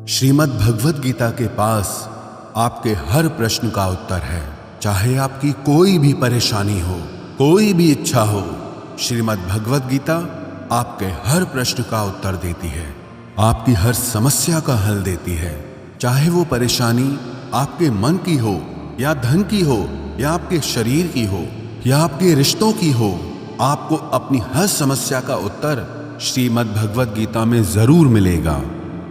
श्रीमद् भगवद गीता के पास आपके हर प्रश्न का उत्तर है। चाहे आपकी कोई भी परेशानी हो, कोई भी इच्छा हो, श्रीमद् भगवद गीता आपके हर प्रश्न का उत्तर देती है, आपकी हर समस्या का हल देती है। चाहे वो परेशानी आपके मन की हो या धन की हो या आपके शरीर की हो या आपके रिश्तों की हो, आपको अपनी हर समस्या का उत्तर श्रीमद् भगवद गीता में जरूर मिलेगा।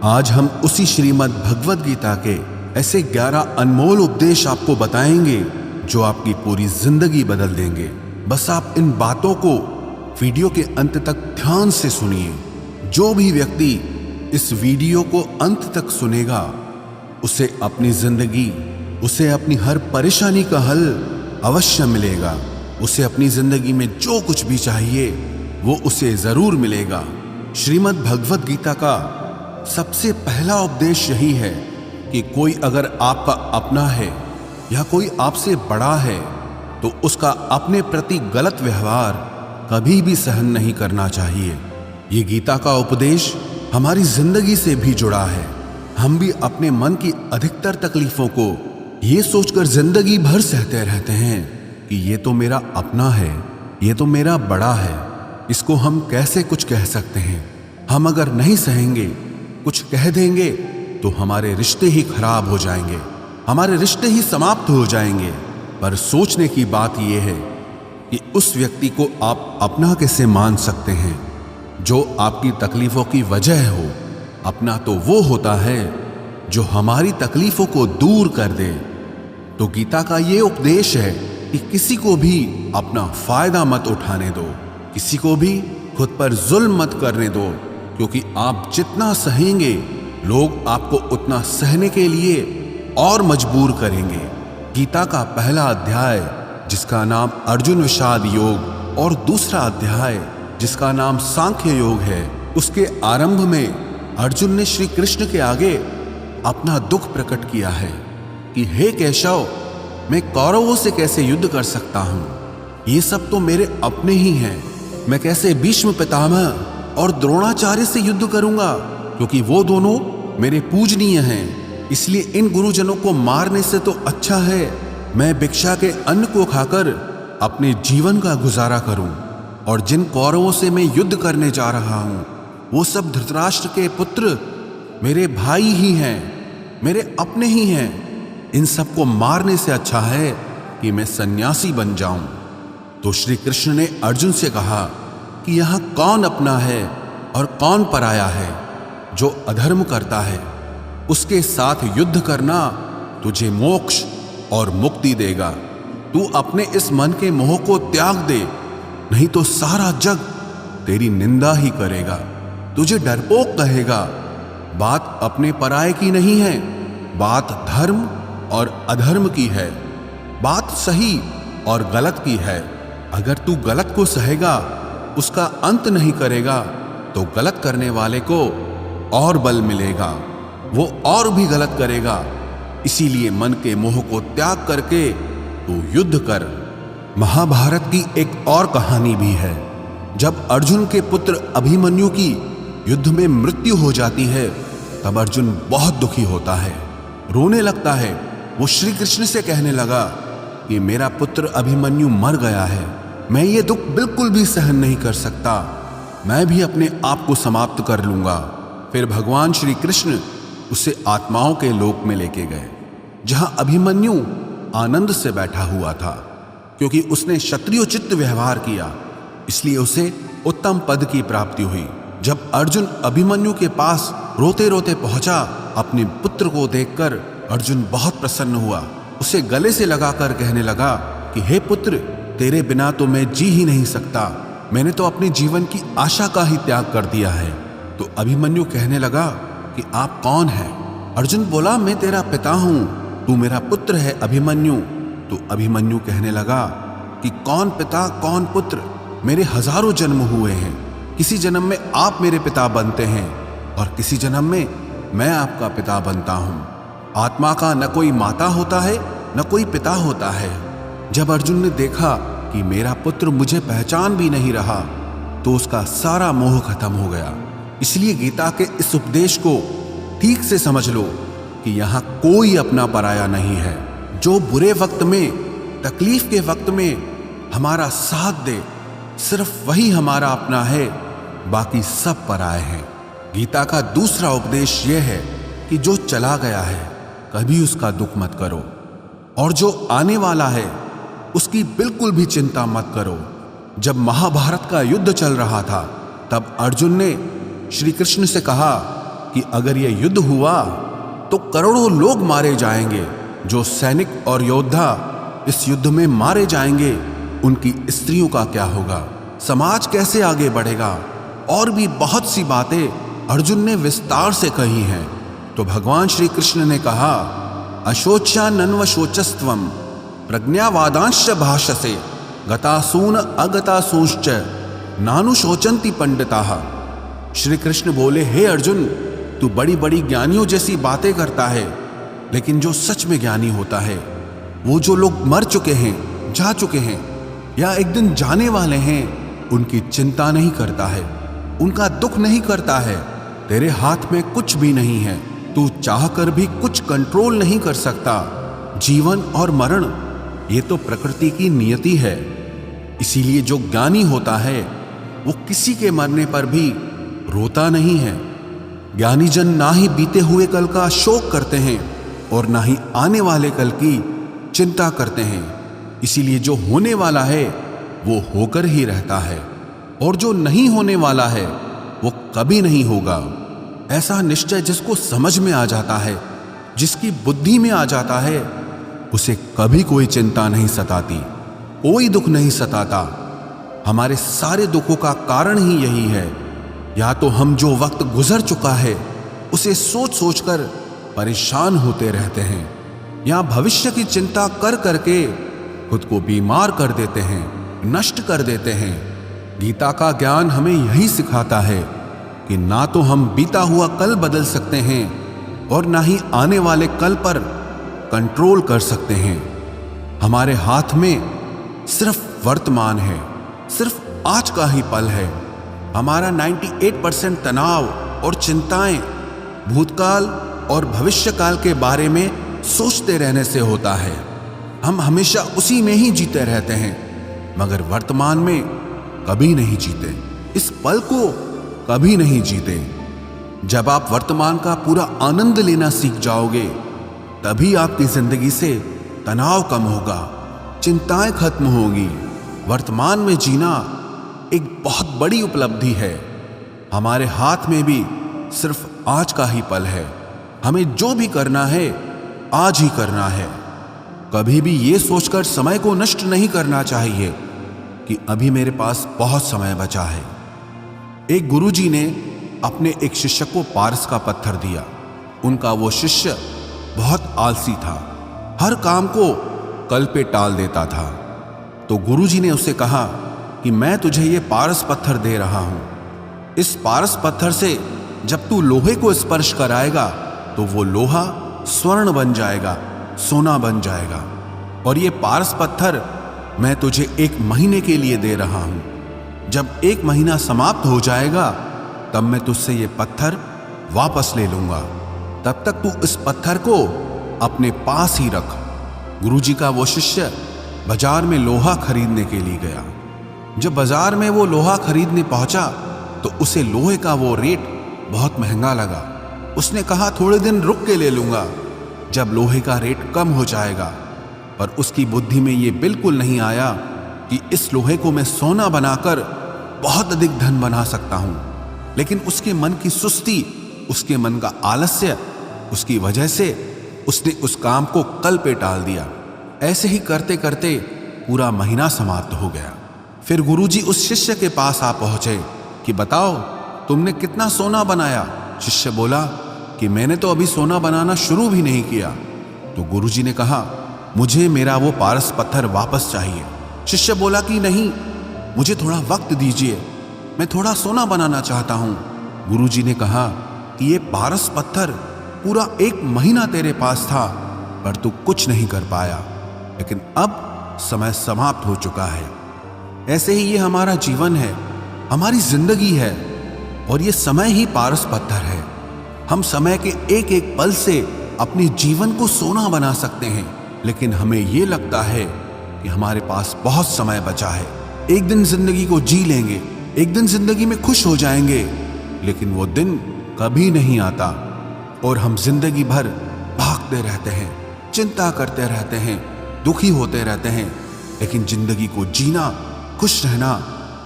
आज हम उसी श्रीमद् भगवद गीता के ऐसे 11 अनमोल उपदेश आपको बताएंगे जो आपकी पूरी जिंदगी बदल देंगे। बस आप इन बातों को वीडियो के अंत तक ध्यान से सुनिए। जो भी व्यक्ति इस वीडियो को अंत तक सुनेगा, उसे अपनी जिंदगी, उसे अपनी हर परेशानी का हल अवश्य मिलेगा। उसे अपनी जिंदगी में जो कुछ भी चाहिए वो उसे जरूर मिलेगा। श्रीमद् भगवद गीता का सबसे पहला उपदेश यही है कि कोई अगर आपका अपना है या कोई आपसे बड़ा है तो उसका अपने प्रति गलत व्यवहार कभी भी सहन नहीं करना चाहिए। ये गीता का उपदेश हमारी जिंदगी से भी जुड़ा है। हम भी अपने मन की अधिकतर तकलीफों को ये सोचकर जिंदगी भर सहते रहते हैं कि ये तो मेरा अपना है, ये तो मेरा बड़ा है, इसको हम कैसे कुछ कह सकते हैं। हम अगर नहीं सहेंगे, कुछ कह देंगे तो हमारे रिश्ते ही खराब हो जाएंगे, हमारे रिश्ते ही समाप्त हो जाएंगे। पर सोचने की बात यह है कि उस व्यक्ति को आप अपना कैसे मान सकते हैं जो आपकी तकलीफों की वजह हो। अपना तो वो होता है जो हमारी तकलीफों को दूर कर दे। तो गीता का ये उपदेश है कि किसी को भी अपना फायदा मत उठाने दो, किसी को भी खुद पर जुल्म मत करने दो, क्योंकि आप जितना सहेंगे लोग आपको उतना सहने के लिए और मजबूर करेंगे। गीता का पहला अध्याय जिसका नाम अर्जुन विषाद योग और दूसरा अध्याय जिसका नाम सांख्य योग है, उसके आरंभ में अर्जुन ने श्री कृष्ण के आगे अपना दुख प्रकट किया है कि हे केशव, मैं कौरवों से कैसे युद्ध कर सकता हूं? ये सब तो मेरे अपने ही हैं। मैं कैसे भीष्म पितामह और द्रोणाचार्य से युद्ध करूंगा, क्योंकि वो दोनों मेरे पूजनीय हैं। इसलिए इन गुरुजनों को मारने से तो अच्छा है मैं भिक्षा के अन्न को खाकर अपने जीवन का गुजारा करूं। और जिन कौरवों से मैं युद्ध करने जा रहा हूं वो सब धृतराष्ट्र के पुत्र मेरे भाई ही हैं, मेरे अपने ही हैं। इन सबको मारने से अच्छा है कि मैं सन्यासी बन जाऊं। तो श्री कृष्ण ने अर्जुन से कहा कि यहां कौन अपना है और कौन पराया है। जो अधर्म करता है उसके साथ युद्ध करना तुझे मोक्ष और मुक्ति देगा। तू अपने इस मन के मोह को त्याग दे, नहीं तो सारा जग तेरी निंदा ही करेगा, तुझे डरपोक कहेगा। बात अपने पराये की नहीं है, बात धर्म और अधर्म की है, बात सही और गलत की है। अगर तू गलत को सहेगा, उसका अंत नहीं करेगा, तो गलत करने वाले को और बल मिलेगा, वो और भी गलत करेगा। इसीलिए मन के मोह को त्याग करके तू युद्ध कर। महाभारत की एक और कहानी भी है। जब अर्जुन के पुत्र अभिमन्यु की युद्ध में मृत्यु हो जाती है, तब अर्जुन बहुत दुखी होता है, रोने लगता है। वो श्री कृष्ण से कहने लगा कि मेरा पुत्र अभिमन्यु मर गया है, मैं ये दुख बिल्कुल भी सहन नहीं कर सकता, मैं भी अपने आप को समाप्त कर लूंगा। फिर भगवान श्री कृष्ण उसे आत्माओं के लोक में लेके गए, जहां अभिमन्यु आनंद से बैठा हुआ था। क्योंकि उसने क्षत्रियोचित व्यवहार किया, इसलिए उसे उत्तम पद की प्राप्ति हुई। जब अर्जुन अभिमन्यु के पास रोते रोते पहुंचा, अपने पुत्र को देखकर अर्जुन बहुत प्रसन्न हुआ। उसे गले से लगाकर कहने लगा कि हे पुत्र, तेरे बिना तो मैं जी ही नहीं सकता, मैंने तो अपने जीवन की आशा का ही त्याग कर दिया है। तो अभिमन्यु कहने लगा कि आप कौन हैं? अर्जुन बोला, मैं तेरा पिता हूं, तू मेरा पुत्र है अभिमन्यु। तो अभिमन्यु कहने लगा कि कौन पिता कौन पुत्र, मेरे हजारों जन्म हुए हैं। किसी जन्म में आप मेरे पिता बनते हैं और किसी जन्म में मैं आपका पिता बनता हूं। आत्मा का न कोई माता होता है न कोई पिता होता है। जब अर्जुन ने देखा कि मेरा पुत्र मुझे पहचान भी नहीं रहा, तो उसका सारा मोह खत्म हो गया। इसलिए गीता के इस उपदेश को ठीक से समझ लो कि यहां कोई अपना पराया नहीं है। जो बुरे वक्त में, तकलीफ के वक्त में हमारा साथ दे, सिर्फ वही हमारा अपना है, बाकी सब पराए हैं। गीता का दूसरा उपदेश यह है कि जो चला गया है कभी उसका दुख मत करो, और जो आने वाला है उसकी बिल्कुल भी चिंता मत करो। जब महाभारत का युद्ध चल रहा था तब अर्जुन ने श्री कृष्ण से कहा कि अगर यह युद्ध हुआ तो करोड़ों लोग मारे जाएंगे। जो सैनिक और योद्धा इस युद्ध में मारे जाएंगे उनकी स्त्रियों का क्या होगा, समाज कैसे आगे बढ़ेगा। और भी बहुत सी बातें अर्जुन ने विस्तार से कही हैं। तो भगवान श्री कृष्ण ने कहा, अशोच्या नन्व शोचस्त्वम प्रज्ञावादांश्च भाषसे गतासून अगतासूंश्च नानुशोचन्ति पंडिताः। श्री कृष्ण बोले, हे अर्जुन, तू बड़ी बड़ी ज्ञानियों जैसी बातें करता है, लेकिन जो सच में ज्ञानी होता है, वो जो लोग मर चुके हैं, जा चुके हैं या एक दिन जाने वाले हैं, उनकी चिंता नहीं करता है, उनका दुख नहीं करता है। तेरे हाथ में कुछ भी नहीं है, तू चाहकर भी कुछ कंट्रोल नहीं कर सकता। जीवन और मरण ये तो प्रकृति की नियति है। इसीलिए जो ज्ञानी होता है वो किसी के मरने पर भी रोता नहीं है। ज्ञानी जन ना ही बीते हुए कल का शोक करते हैं और ना ही आने वाले कल की चिंता करते हैं। इसीलिए जो होने वाला है वो होकर ही रहता है, और जो नहीं होने वाला है वो कभी नहीं होगा। ऐसा निश्चय जिसको समझ में आ जाता है, जिसकी बुद्धि में आ जाता है, उसे कभी कोई चिंता नहीं सताती, कोई दुख नहीं सताता। हमारे सारे दुखों का कारण ही यही है। या तो हम जो वक्त गुजर चुका है उसे सोच सोचकर परेशान होते रहते हैं, या भविष्य की चिंता कर करके खुद को बीमार कर देते हैं, नष्ट कर देते हैं। गीता का ज्ञान हमें यही सिखाता है कि ना तो हम बीता हुआ कल बदल सकते हैं और ना ही आने वाले कल पर कंट्रोल कर सकते हैं। हमारे हाथ में सिर्फ वर्तमान है, सिर्फ आज का ही पल है। हमारा 98% तनाव और चिंताएं भूतकाल और भविष्यकाल के बारे में सोचते रहने से होता है। हम हमेशा उसी में ही जीते रहते हैं, मगर वर्तमान में कभी नहीं जीते, इस पल को कभी नहीं जीते। जब आप वर्तमान का पूरा आनंद लेना सीख जाओगे, तभी आपकी जिंदगी से तनाव कम होगा, चिंताएं खत्म होगी। वर्तमान में जीना एक बहुत बड़ी उपलब्धि है। हमारे हाथ में भी सिर्फ आज का ही पल है। हमें जो भी करना है आज ही करना है। कभी भी ये सोचकर समय को नष्ट नहीं करना चाहिए कि अभी मेरे पास बहुत समय बचा है। एक गुरुजी ने अपने एक शिष्य को पारस का पत्थर दिया। उनका वो शिष्य बहुत आलसी था, हर काम को कल पे टाल देता था। तो गुरुजी ने उससे कहा कि मैं तुझे ये पारस पत्थर दे रहा हूं। इस पारस पत्थर से जब तू लोहे को स्पर्श कराएगा तो वो लोहा स्वर्ण बन जाएगा, सोना बन जाएगा। और ये पारस पत्थर मैं तुझे 1 महीने के लिए दे रहा हूं। जब 1 महीना समाप्त हो जाएगा तब मैं तुझसे ये पत्थर वापस ले लूंगा। तब तक तू इस पत्थर को अपने पास ही रख। गुरुजी का वो शिष्य बाजार में लोहा खरीदने के लिए गया। जब बाजार में वो लोहा खरीदने पहुंचा तो उसे लोहे का वो रेट बहुत महंगा लगा। उसने कहा थोड़े दिन रुक के ले लूंगा, जब लोहे का रेट कम हो जाएगा। पर उसकी बुद्धि में ये बिल्कुल नहीं आया कि इस लोहे को मैं सोना बनाकर बहुत अधिक धन बना सकता हूं। लेकिन उसके मन की सुस्ती, उसके मन का आलस्य, उसकी वजह से उसने उस काम को कल पे टाल दिया। ऐसे ही करते करते पूरा महीना समाप्त हो गया। फिर गुरुजी उस शिष्य के पास आ पहुंचे कि बताओ तुमने कितना सोना बनाया। शिष्य बोला कि मैंने तो अभी सोना बनाना शुरू भी नहीं किया। तो गुरुजी ने कहा मुझे मेरा वो पारस पत्थर वापस चाहिए। शिष्य बोला कि नहीं, मुझे थोड़ा वक्त दीजिए, मैं थोड़ा सोना बनाना चाहता हूं। गुरुजी ने कहा कि ये पारस पत्थर पूरा 1 महीना तेरे पास था, पर तू कुछ नहीं कर पाया, लेकिन अब समय समाप्त हो चुका है। ऐसे ही ये हमारा जीवन है, हमारी जिंदगी है, और ये समय ही पारस पत्थर है। हम समय के एक एक पल से अपने जीवन को सोना बना सकते हैं, लेकिन हमें ये लगता है कि हमारे पास बहुत समय बचा है, एक दिन जिंदगी को जी लेंगे, एक दिन जिंदगी में खुश हो जाएंगे। लेकिन वो दिन कभी नहीं आता और हम जिंदगी भर भागते रहते हैं, चिंता करते रहते हैं, दुखी होते रहते हैं, लेकिन जिंदगी को जीना, खुश रहना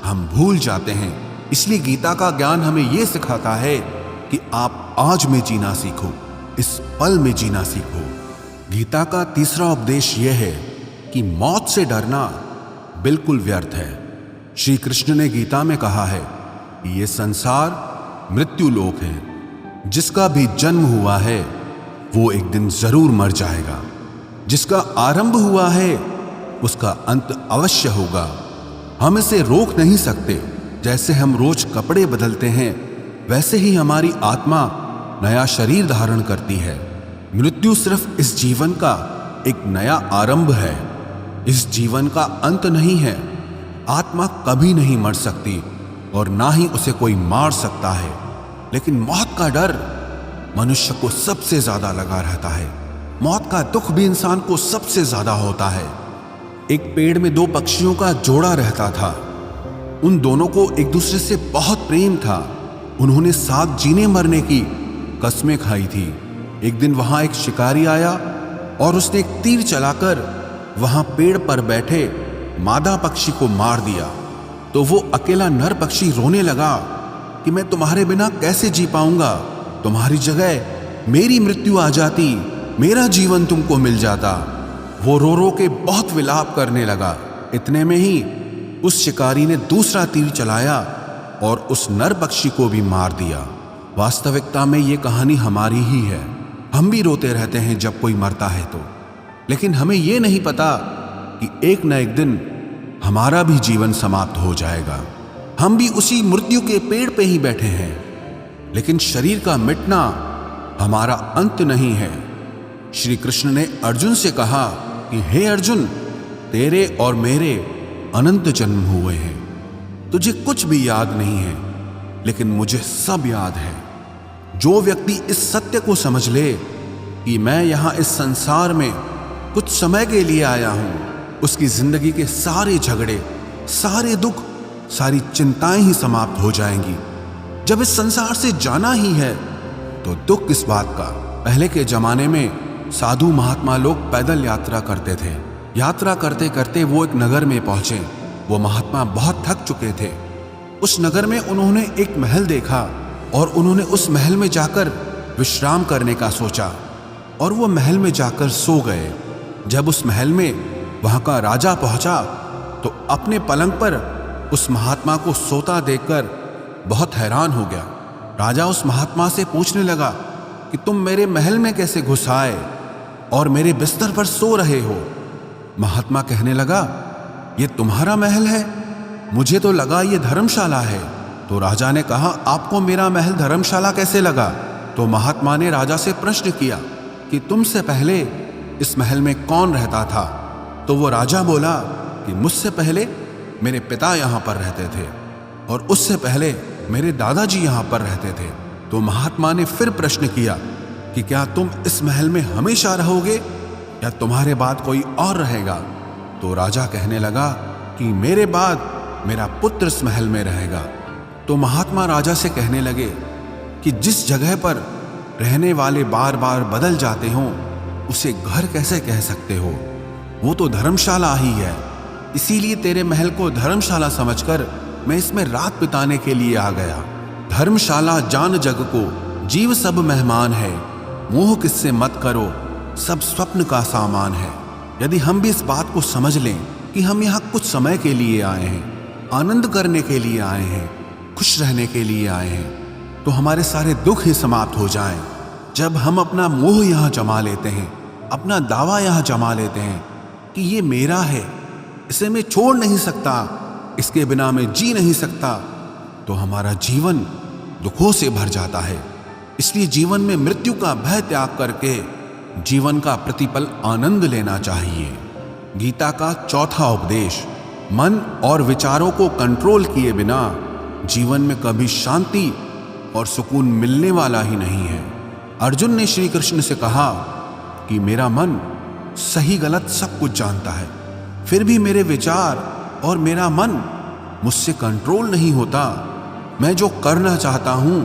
हम भूल जाते हैं। इसलिए गीता का ज्ञान हमें यह सिखाता है कि आप आज में जीना सीखो, इस पल में जीना सीखो। गीता का तीसरा उपदेश यह है कि मौत से डरना बिल्कुल व्यर्थ है। श्री कृष्ण ने गीता में कहा है कि यह संसार मृत्यु लोक है, जिसका भी जन्म हुआ है वो एक दिन जरूर मर जाएगा, जिसका आरंभ हुआ है उसका अंत अवश्य होगा। हम इसे रोक नहीं सकते। जैसे हम रोज कपड़े बदलते हैं, वैसे ही हमारी आत्मा नया शरीर धारण करती है। मृत्यु सिर्फ इस जीवन का एक नया आरंभ है, इस जीवन का अंत नहीं है। आत्मा कभी नहीं मर सकती और ना ही उसे कोई मार सकता है, लेकिन मौत का डर मनुष्य को सबसे ज्यादा लगा रहता है। मौत का दुख भी इंसान को सबसे ज्यादा होता है। एक पेड़ में दो पक्षियों का जोड़ा रहता था। उन दोनों को एक दूसरे से बहुत प्रेम था। उन्होंने साथ जीने मरने की कस्में खाई थी। एक दिन वहां एक शिकारी आया और उसने एक तीर चलाकर वहां पेड़ पर बैठे मादा पक्षी को मार दिया। तो वो अकेला नर पक्षी रोने लगा कि मैं तुम्हारे बिना कैसे जी पाऊंगा, तुम्हारी जगह मेरी मृत्यु आ जाती, मेरा जीवन तुमको मिल जाता। वो रो रो के बहुत विलाप करने लगा। इतने में ही उस शिकारी ने दूसरा तीर चलाया और उस नर पक्षी को भी मार दिया। वास्तविकता में ये कहानी हमारी ही है। हम भी रोते रहते हैं जब कोई मरता है तो, लेकिन हमें ये नहीं पता कि एक न एक दिन हमारा भी जीवन समाप्त हो जाएगा। हम भी उसी मृत्यु के पेड़ पे ही बैठे हैं, लेकिन शरीर का मिटना हमारा अंत नहीं है। श्री कृष्ण ने अर्जुन से कहा कि हे अर्जुन, तेरे और मेरे अनंत जन्म हुए हैं, तुझे कुछ भी याद नहीं है, लेकिन मुझे सब याद है। जो व्यक्ति इस सत्य को समझ ले कि मैं यहां इस संसार में कुछ समय के लिए आया हूं, उसकी जिंदगी के सारे झगड़े, सारे दुख, सारी चिंताएं ही समाप्त हो जाएंगी। जब इस संसार से जाना ही है तो दुख किस बात का। पहले के जमाने में साधु महात्मा लोग पैदल यात्रा करते थे। यात्रा करते करते वो एक नगर में पहुंचे। वो महात्मा बहुत थक चुके थे। उस नगर में उन्होंने एक महल देखा और उन्होंने उस महल में जाकर विश्राम करने का सोचा और वो महल में जाकर सो गए। जब उस महल में वहां का राजा पहुंचा तो अपने पलंग पर उस महात्मा को सोता देखकर बहुत हैरान हो गया। राजा उस महात्मा से पूछने लगा कि तुम मेरे महल में कैसे घुस आए और मेरे बिस्तर पर सो रहे हो। महात्मा कहने लगा, ये तुम्हारा महल है, मुझे तो लगा ये धर्मशाला है। तो राजा ने कहा, आपको मेरा महल धर्मशाला कैसे लगा? तो महात्मा ने राजा से प्रश्न किया कि तुमसे पहले इस महल में कौन रहता था? तो वो राजा बोला कि मुझसे पहले मेरे पिता यहाँ पर रहते थे और उससे पहले मेरे दादाजी यहाँ पर रहते थे। तो महात्मा ने फिर प्रश्न किया कि क्या तुम इस महल में हमेशा रहोगे या तुम्हारे बाद कोई और रहेगा? तो राजा कहने लगा कि मेरे बाद मेरा पुत्र इस महल में रहेगा। तो महात्मा राजा से कहने लगे कि जिस जगह पर रहने वाले बार बार बदल जाते हों उसे घर कैसे कह सकते हो? वो तो धर्मशाला ही है। इसीलिए तेरे महल को धर्मशाला समझकर मैं इसमें रात बिताने के लिए आ गया। धर्मशाला जान जग को, जीव सब मेहमान है, मोह किससे मत करो, सब स्वप्न का सामान है। यदि हम भी इस बात को समझ लें कि हम यहाँ कुछ समय के लिए आए हैं, आनंद करने के लिए आए हैं, खुश रहने के लिए आए हैं, तो हमारे सारे दुख ही समाप्त हो जाएं। जब हम अपना मोह यहाँ जमा लेते हैं, अपना दावा यहाँ जमा लेते हैं कि ये मेरा है, इसे मैं छोड़ नहीं सकता, इसके बिना मैं जी नहीं सकता, तो हमारा जीवन दुखों से भर जाता है। इसलिए जीवन में मृत्यु का भय त्याग करके जीवन का प्रतिपल आनंद लेना चाहिए। गीता का चौथा उपदेश, मन और विचारों को कंट्रोल किए बिना जीवन में कभी शांति और सुकून मिलने वाला ही नहीं है। अर्जुन ने श्री कृष्ण से कहा कि मेरा मन सही गलत सब कुछ जानता है, फिर भी मेरे विचार और मेरा मन मुझसे कंट्रोल नहीं होता। मैं जो करना चाहता हूं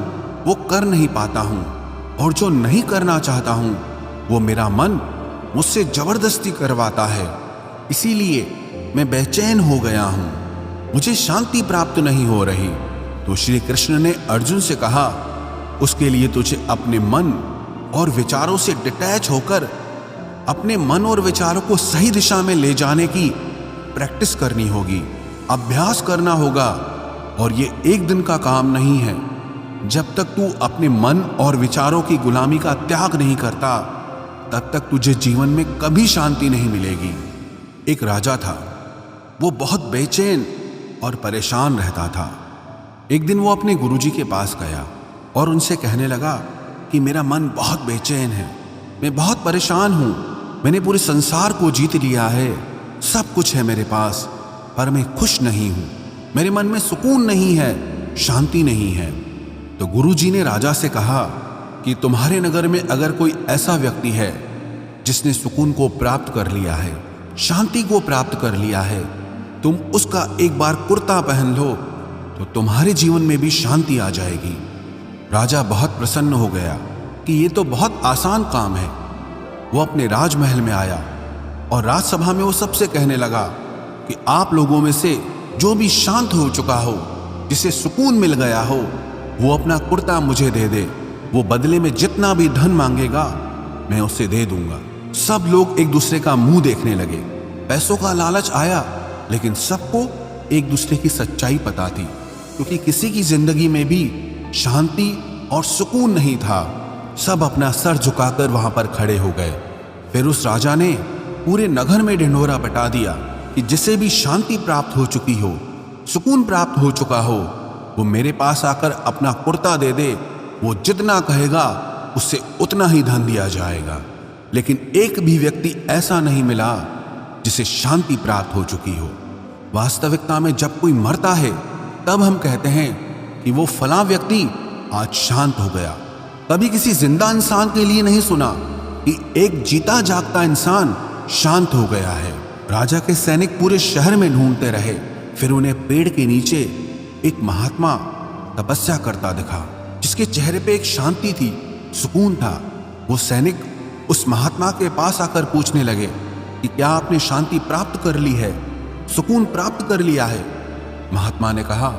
वो कर नहीं पाता हूं, और जो नहीं करना चाहता हूं वो मेरा मन मुझसे जबरदस्ती करवाता है। इसीलिए मैं बेचैन हो गया हूं, मुझे शांति प्राप्त नहीं हो रही। तो श्री कृष्ण ने अर्जुन से कहा, उसके लिए तुझे अपने मन और विचारों से डिटैच होकर अपने मन और विचारों को सही दिशा में ले जाने की प्रैक्टिस करनी होगी, अभ्यास करना होगा। और ये एक दिन का काम नहीं है। जब तक तू अपने मन और विचारों की गुलामी का त्याग नहीं करता, तब तक तुझे जीवन में कभी शांति नहीं मिलेगी। एक राजा था, वो बहुत बेचैन और परेशान रहता था। एक दिन वो अपने गुरुजी के पास गया और उनसे कहने लगा कि मेरा मन बहुत बेचैन है, मैं बहुत परेशान हूं, मैंने पूरे संसार को जीत लिया है, सब कुछ है मेरे पास, पर मैं खुश नहीं हूं, मेरे मन में सुकून नहीं है, शांति नहीं है। तो गुरुजी ने राजा से कहा कि तुम्हारे नगर में अगर कोई ऐसा व्यक्ति है जिसने सुकून को प्राप्त कर लिया है, शांति को प्राप्त कर लिया है, तुम उसका एक बार कुर्ता पहन लो तो तुम्हारे जीवन में भी शांति आ जाएगी। राजा बहुत प्रसन्न हो गया कि ये तो बहुत आसान काम है। वो अपने राजमहल में आया और राजसभा में वो सबसे कहने लगा कि आप लोगों में से जो भी शांत हो चुका हो, जिसे सुकून मिल गया हो, वो अपना कुर्ता मुझे दे दे। वो बदले में जितना भी धन मांगेगा मैं उसे दे दूंगा। सब लोग एक दूसरे का मुंह देखने लगे। पैसों का लालच आया, लेकिन सबको एक दूसरे की सच्चाई पता थी, क्योंकि किसी की जिंदगी में भी शांति और सुकून नहीं था। सब अपना सर झुकाकर वहां पर खड़े हो गए। फिर उस राजा ने पूरे नगर में ढिंढोरा पिटा दिया कि जिसे भी शांति प्राप्त हो चुकी हो, सुकून प्राप्त हो चुका हो, वो मेरे पास आकर अपना कुर्ता दे दे। वो जितना कहेगा उससे उतना ही धन दिया जाएगा। लेकिन एक भी व्यक्ति ऐसा नहीं मिला जिसे शांति प्राप्त हो चुकी हो। वास्तविकता में जब कोई मरता है तब हम कहते हैं कि वो फलां व्यक्ति आज शांत हो गया। कभी किसी जिंदा इंसान के लिए नहीं सुना कि एक जीता जागता इंसान शांत हो गया है। राजा के सैनिक पूरे शहर में ढूंढते रहे, फिर उन्हें पेड़ के नीचे एक महात्मा तपस्या करता दिखा, जिसके चेहरे पे एक शांति थी, सुकून था। वो सैनिक उस महात्मा के पास आकर पूछने लगे कि क्या आपने शांति प्राप्त कर ली है, सुकून प्राप्त कर लिया है? महात्मा ने कहा,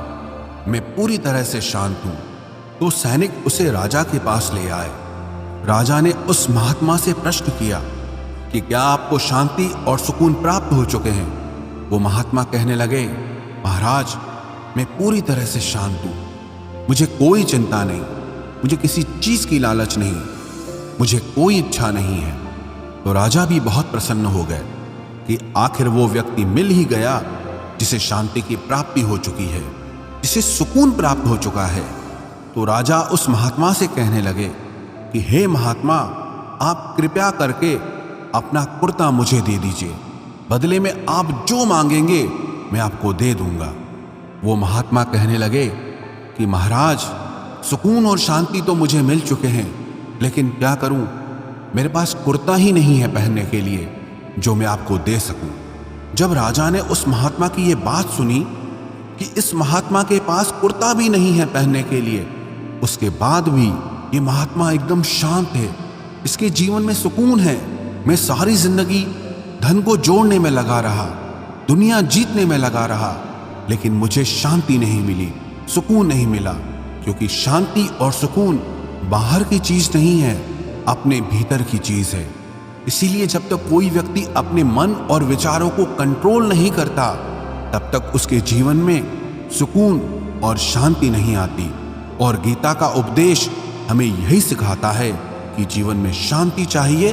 मैं पूरी तरह से शांत हूं। तो सैनिक उसे राजा के पास ले आए। राजा ने उस महात्मा से प्रश्न किया कि क्या आपको शांति और सुकून प्राप्त हो चुके हैं? वो महात्मा कहने लगे, महाराज, मैं पूरी तरह से शांत हूं, मुझे कोई चिंता नहीं, मुझे किसी चीज की लालच नहीं, मुझे कोई इच्छा नहीं है। तो राजा भी बहुत प्रसन्न हो गए कि आखिर वो व्यक्ति मिल ही गया जिसे शांति की प्राप्ति हो चुकी है, जिसे सुकून प्राप्त हो चुका है। तो राजा उस महात्मा से कहने लगे कि हे महात्मा, आप कृपया करके अपना कुर्ता मुझे दे दीजिए, बदले में आप जो मांगेंगे मैं आपको दे दूंगा। वो महात्मा कहने लगे कि महाराज, सुकून और शांति तो मुझे मिल चुके हैं, लेकिन क्या करूं, मेरे पास कुर्ता ही नहीं है पहनने के लिए जो मैं आपको दे सकूं। जब राजा ने उस महात्मा की ये बात सुनी कि इस महात्मा के पास कुर्ता भी नहीं है पहनने के लिए, उसके बाद भी ये महात्मा एकदम शांत है, इसके जीवन में सुकून है। मैं सारी जिंदगी धन को जोड़ने में लगा रहा, दुनिया जीतने में लगा रहा, लेकिन मुझे शांति नहीं मिली, सुकून नहीं मिला, क्योंकि शांति और सुकून बाहर की चीज नहीं है, अपने भीतर की चीज है। इसीलिए जब तक कोई व्यक्ति अपने मन और विचारों को कंट्रोल नहीं करता, तब तक उसके जीवन में सुकून और शांति नहीं आती। और गीता का उपदेश हमें यही सिखाता है कि जीवन में शांति चाहिए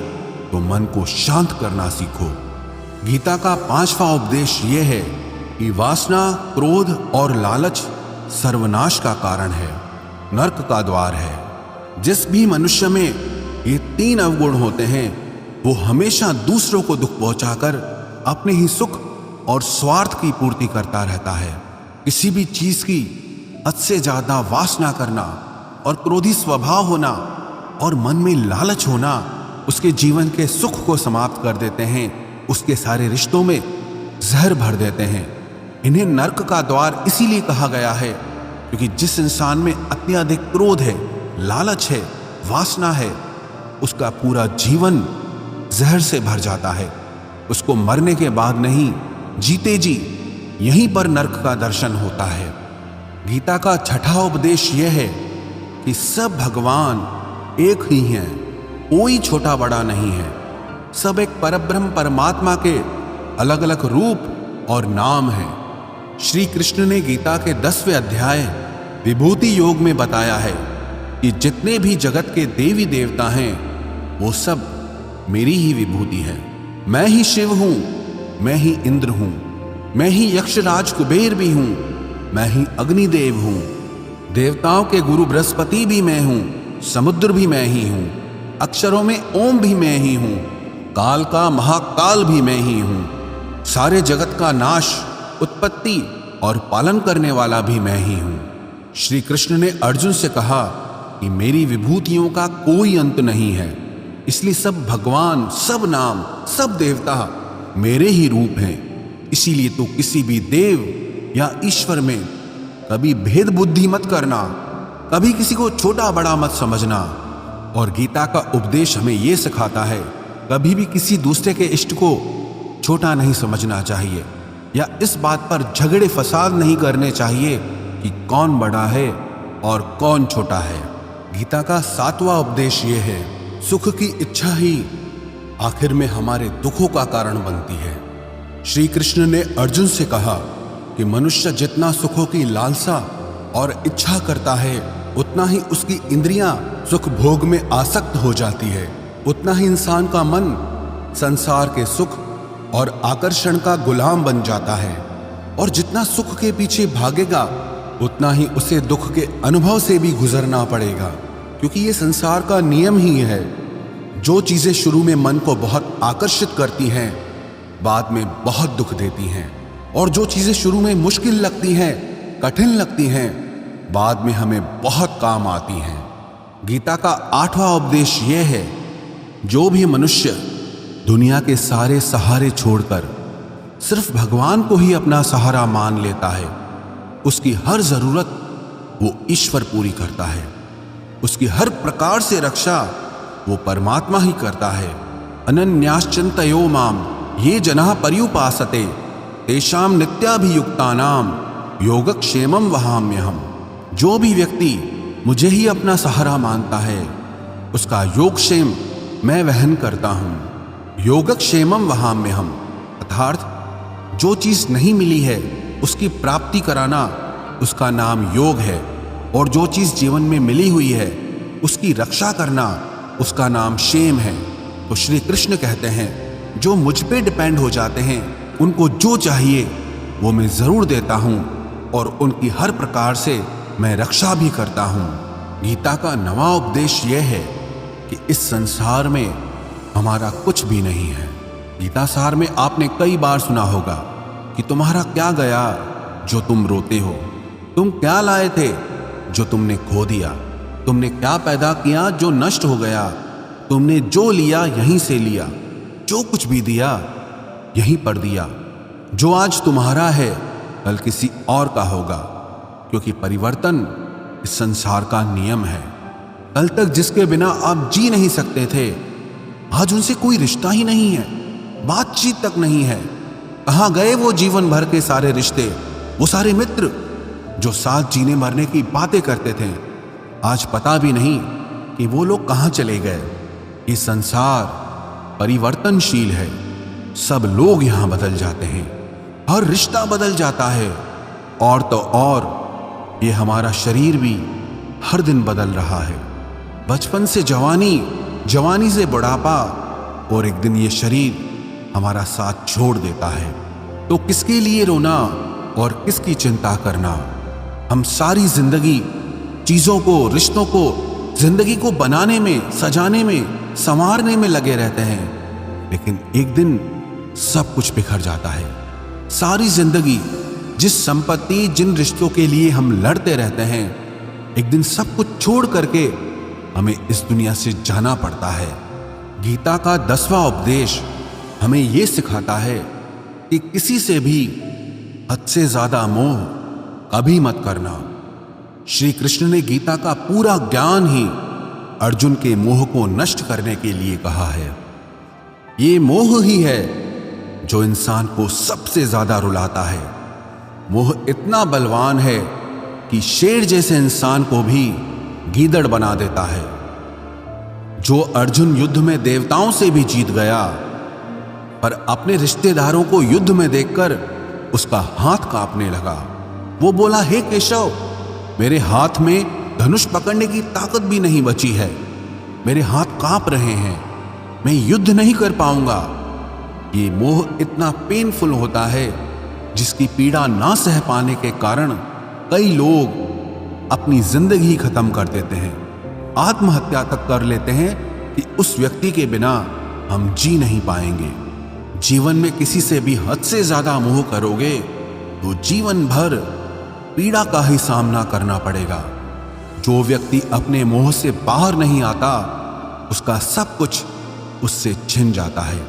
तो मन को शांत करना सीखो। गीता का 5वां उपदेश यह है कि वासना, क्रोध और लालच सर्वनाश का कारण है, नरक का द्वार है। जिस भी मनुष्य में ये 3 अवगुण होते हैं, वो हमेशा दूसरों को दुख पहुंचाकर अपने ही सुख और स्वार्थ की पूर्ति करता रहता है। किसी भी चीज की हद से ज्यादा वासना करना और क्रोधी स्वभाव होना और मन में लालच होना उसके जीवन के सुख को समाप्त कर देते हैं, उसके सारे रिश्तों में जहर भर देते हैं। इन्हें नर्क का द्वार इसीलिए कहा गया है क्योंकि जिस इंसान में अत्यधिक क्रोध है, लालच है, वासना है, उसका पूरा जीवन जहर से भर जाता है। उसको मरने के बाद नहीं, जीते जी यहीं पर नर्क का दर्शन होता है। गीता का छठा उपदेश यह है कि सब भगवान एक ही हैं, कोई छोटा बड़ा नहीं है। सब एक परब्रह्म परमात्मा के अलग अलग रूप और नाम हैं। श्री कृष्ण ने गीता के 10वें अध्याय विभूति योग में बताया है कि जितने भी जगत के देवी देवता हैं वो सब मेरी ही विभूति है। मैं ही शिव हूं, मैं ही इंद्र हूं, मैं ही यक्षराज कुबेर भी हूं, मैं ही अग्निदेव हूं, देवताओं के गुरु बृहस्पति भी मैं हूं, समुद्र भी मैं ही हूं, अक्षरों में ओम भी मैं ही हूं, काल का महाकाल भी मैं ही हूं, सारे जगत का नाश, उत्पत्ति और पालन करने वाला भी मैं ही हूं। श्री कृष्ण ने अर्जुन से कहा कि मेरी विभूतियों का कोई अंत नहीं है, इसलिए सब भगवान, सब नाम, सब देवता मेरे ही रूप हैं। इसीलिए तो किसी भी देव या ईश्वर में कभी भेद बुद्धि मत करना, कभी किसी को छोटा बड़ा मत समझना। और गीता का उपदेश हमें यह सिखाता है कभी भी किसी दूसरे के इष्ट को छोटा नहीं समझना चाहिए या इस बात पर झगड़े फसाद नहीं करने चाहिए कि कौन बड़ा है और कौन छोटा है। गीता का 7वां उपदेश यह है, सुख की इच्छा ही आखिर में हमारे दुखों का कारण बनती है। श्री कृष्ण ने अर्जुन से कहा कि मनुष्य जितना सुखों की लालसा और इच्छा करता है उतना ही उसकी इंद्रियां सुख भोग में आसक्त हो जाती है, उतना ही इंसान का मन संसार के सुख और आकर्षण का गुलाम बन जाता है। और जितना सुख के पीछे भागेगा उतना ही उसे दुख के अनुभव से भी गुजरना पड़ेगा, क्योंकि ये संसार का नियम ही है। जो चीजें शुरू में मन को बहुत आकर्षित करती हैं बाद में बहुत दुख देती हैं, और जो चीजें शुरू में मुश्किल लगती हैं, कठिन लगती हैं, बाद में हमें बहुत काम आती हैं। गीता का 8वां उपदेश यह है, जो भी मनुष्य दुनिया के सारे सहारे छोड़कर सिर्फ भगवान को ही अपना सहारा मान लेता है, उसकी हर जरूरत वो ईश्वर पूरी करता है, उसकी हर प्रकार से रक्षा वो परमात्मा ही करता है। अनन्याश्चिन्तयो माम ये जनाः पर्युपासते तेषां नित्याभियुक्तानां योगक्षेमं वहाम्यहम्। जो भी व्यक्ति मुझे ही अपना सहारा मानता है उसका योगक्षेम मैं वहन करता हूँ। योगक्षेमं वहाम्यहम् अर्थात जो चीज नहीं मिली है उसकी प्राप्ति कराना उसका नाम योग है, और जो चीज जीवन में मिली हुई है उसकी रक्षा करना उसका नाम क्षेम है। तो श्री कृष्ण कहते हैं जो मुझ पे डिपेंड हो जाते हैं उनको जो चाहिए वो मैं जरूर देता हूँ और उनकी हर प्रकार से मैं रक्षा भी करता हूँ। गीता का 9वां उपदेश यह है कि इस संसार में हमारा कुछ भी नहीं है। गीता सार में आपने कई बार सुना होगा कि तुम्हारा क्या गया जो तुम रोते हो, तुम क्या लाए थे जो तुमने खो दिया, तुमने क्या पैदा किया जो नष्ट हो गया, तुमने जो लिया यहीं से लिया, जो कुछ भी दिया यहीं पर दिया। जो आज तुम्हारा है कल किसी और का होगा, क्योंकि परिवर्तन इस संसार का नियम है। कल तक जिसके बिना आप जी नहीं सकते थे आज उनसे कोई रिश्ता ही नहीं है, बातचीत तक नहीं है। कहाँ गए वो जीवन भर के सारे रिश्ते, वो सारे मित्र जो साथ जीने मरने की बातें करते थे, आज पता भी नहीं कि वो लोग कहाँ चले गए। ये संसार परिवर्तनशील है, सब लोग यहाँ बदल जाते हैं, हर रिश्ता बदल जाता है, और तो और ये हमारा शरीर भी हर दिन बदल रहा है। बचपन से जवानी, जवानी से बुढ़ापा, और एक दिन ये शरीर हमारा साथ छोड़ देता है। तो किसके लिए रोना और किसकी चिंता करना। हम सारी जिंदगी चीजों को, रिश्तों को, जिंदगी को बनाने में, सजाने में, संवारने में लगे रहते हैं, लेकिन एक दिन सब कुछ बिखर जाता है। सारी जिंदगी जिस संपत्ति, जिन रिश्तों के लिए हम लड़ते रहते हैं, एक दिन सब कुछ छोड़ करके हमें इस दुनिया से जाना पड़ता है। गीता का 10वां उपदेश हमें ये सिखाता है कि किसी से भी हद से ज्यादा मोह कभी मत करना। श्री कृष्ण ने गीता का पूरा ज्ञान ही अर्जुन के मोह को नष्ट करने के लिए कहा है। ये मोह ही है जो इंसान को सबसे ज्यादा रुलाता है। मोह इतना बलवान है कि शेर जैसे इंसान को भी गीदड़ बना देता है। जो अर्जुन युद्ध में देवताओं से भी जीत गया, पर अपने रिश्तेदारों को युद्ध में देखकर उसका हाथ कांपने लगा। वो बोला, हे केशव, मेरे हाथ में धनुष पकड़ने की ताकत भी नहीं बची है, मेरे हाथ कांप रहे हैं, मैं युद्ध नहीं कर पाऊंगा। ये मोह इतना पेनफुल होता है जिसकी पीड़ा ना सह पाने के कारण कई लोग अपनी जिंदगी खत्म कर देते हैं, आत्महत्या तक कर लेते हैं कि उस व्यक्ति के बिना हम जी नहीं पाएंगे। जीवन में किसी से भी हद से ज्यादा मोह करोगे तो जीवन भर पीड़ा का ही सामना करना पड़ेगा। जो व्यक्ति अपने मोह से बाहर नहीं आता, उसका सब कुछ उससे छिन जाता है,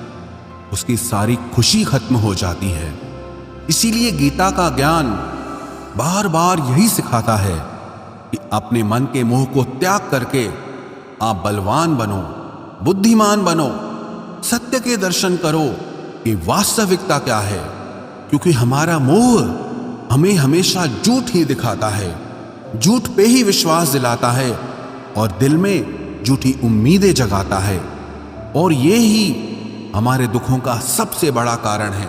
उसकी सारी खुशी खत्म हो जाती है। इसीलिए गीता का ज्ञान बार बार यही सिखाता है कि अपने मन के मोह को त्याग करके आप बलवान बनो, बुद्धिमान बनो, सत्य के दर्शन करो कि वास्तविकता क्या है। क्योंकि हमारा मोह हमें हमेशा झूठ ही दिखाता है, झूठ पे ही विश्वास दिलाता है और दिल में झूठी उम्मीदें जगाता है। और ये ही हमारे दुखों का सबसे बड़ा कारण है।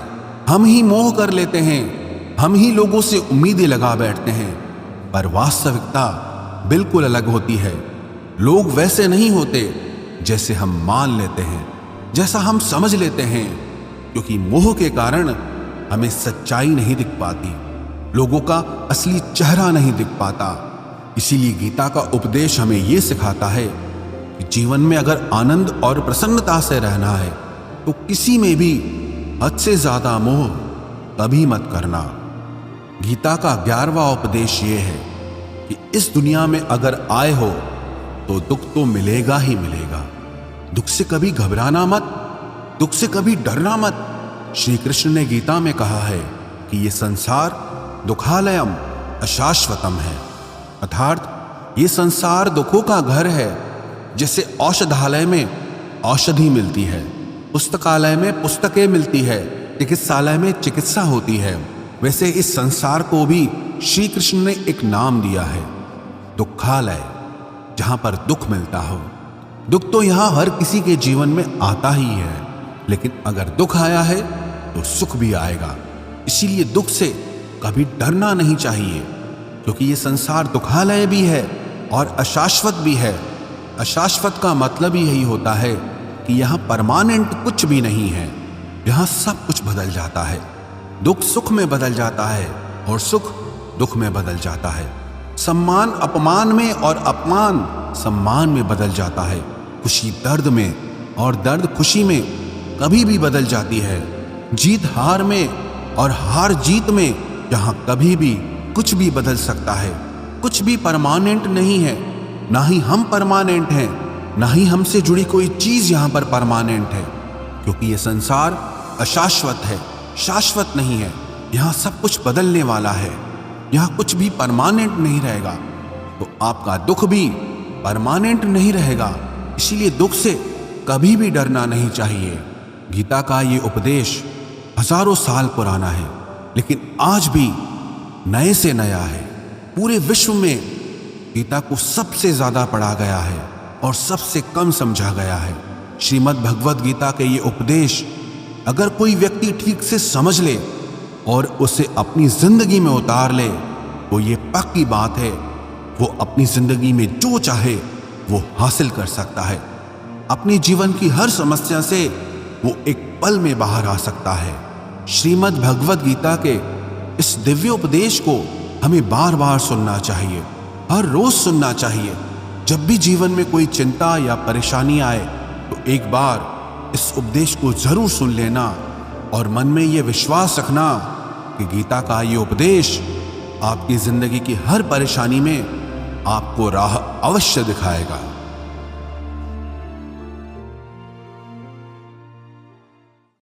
हम ही मोह कर लेते हैं, हम ही लोगों से उम्मीदें लगा बैठते हैं, पर वास्तविकता बिल्कुल अलग होती है। लोग वैसे नहीं होते जैसे हम मान लेते हैं, जैसा हम समझ लेते हैं, क्योंकि मोह के कारण हमें सच्चाई नहीं दिख पाती, लोगों का असली चेहरा नहीं दिख पाता। इसीलिए गीता का उपदेश हमें यह सिखाता है कि जीवन में अगर आनंद और प्रसन्नता से रहना है तो किसी में भी हद से ज्यादा मोह कभी मत करना। गीता का 11वां उपदेश ये है कि इस दुनिया में अगर आए हो तो दुख तो मिलेगा ही मिलेगा। दुख से कभी घबराना मत, दुख से कभी डरना मत। श्री कृष्ण ने गीता में कहा है कि ये संसार दुखालयम अशाश्वतम है, अर्थात ये संसार दुखों का घर है। जैसे औषधालय में औषधि मिलती है, पुस्तकालय में पुस्तकें मिलती है, चिकित्सालय में चिकित्सा होती है, वैसे इस संसार को भी श्री कृष्ण ने एक नाम दिया है, दुखालय, जहां पर दुख मिलता हो। दुख तो यहां हर किसी के जीवन में आता ही है, लेकिन अगर दुख आया है तो सुख भी आएगा। इसीलिए दुख से कभी डरना नहीं चाहिए, क्योंकि ये संसार दुखालय भी है और अशाश्वत भी है। अशाश्वत का मतलब ही यही होता है कि यहाँ परमानेंट कुछ भी नहीं है, यहाँ सब कुछ बदल जाता है। दुख सुख में बदल जाता है और सुख दुख में बदल जाता है। सम्मान अपमान में और अपमान सम्मान में बदल जाता है। खुशी दर्द में और दर्द खुशी में कभी भी बदल जाती है। जीत हार में और हार जीत में यहाँ कभी भी कुछ भी बदल सकता है। कुछ भी परमानेंट नहीं है, ना ही हम परमानेंट हैं, ना ही हमसे जुड़ी कोई चीज यहाँ पर परमानेंट है, क्योंकि ये संसार अशाश्वत है, शाश्वत नहीं है। यहाँ सब कुछ बदलने वाला है, यहाँ कुछ भी परमानेंट नहीं रहेगा। तो आपका दुख भी परमानेंट नहीं रहेगा, इसीलिए दुख से कभी भी डरना नहीं चाहिए। गीता का ये उपदेश हजारों साल पुराना है, लेकिन आज भी नए से नया है। पूरे विश्व में गीता को सबसे ज्यादा पढ़ा गया है और सबसे कम समझा गया है। श्रीमद् भगवद गीता के ये उपदेश अगर कोई व्यक्ति ठीक से समझ ले और उसे अपनी जिंदगी में उतार ले तो ये पक्की बात है, वो अपनी जिंदगी में जो चाहे वो हासिल कर सकता है। अपने जीवन की हर समस्या से वो एक पल में बाहर आ सकता है। श्रीमद् भगवद गीता के इस दिव्य उपदेश को हमें बार बार सुनना चाहिए, हर रोज सुनना चाहिए। जब भी जीवन में कोई चिंता या परेशानी आए तो एक बार इस उपदेश को जरूर सुन लेना और मन में ये विश्वास रखना कि गीता का ये उपदेश आपकी जिंदगी की हर परेशानी में आपको राह अवश्य दिखाएगा।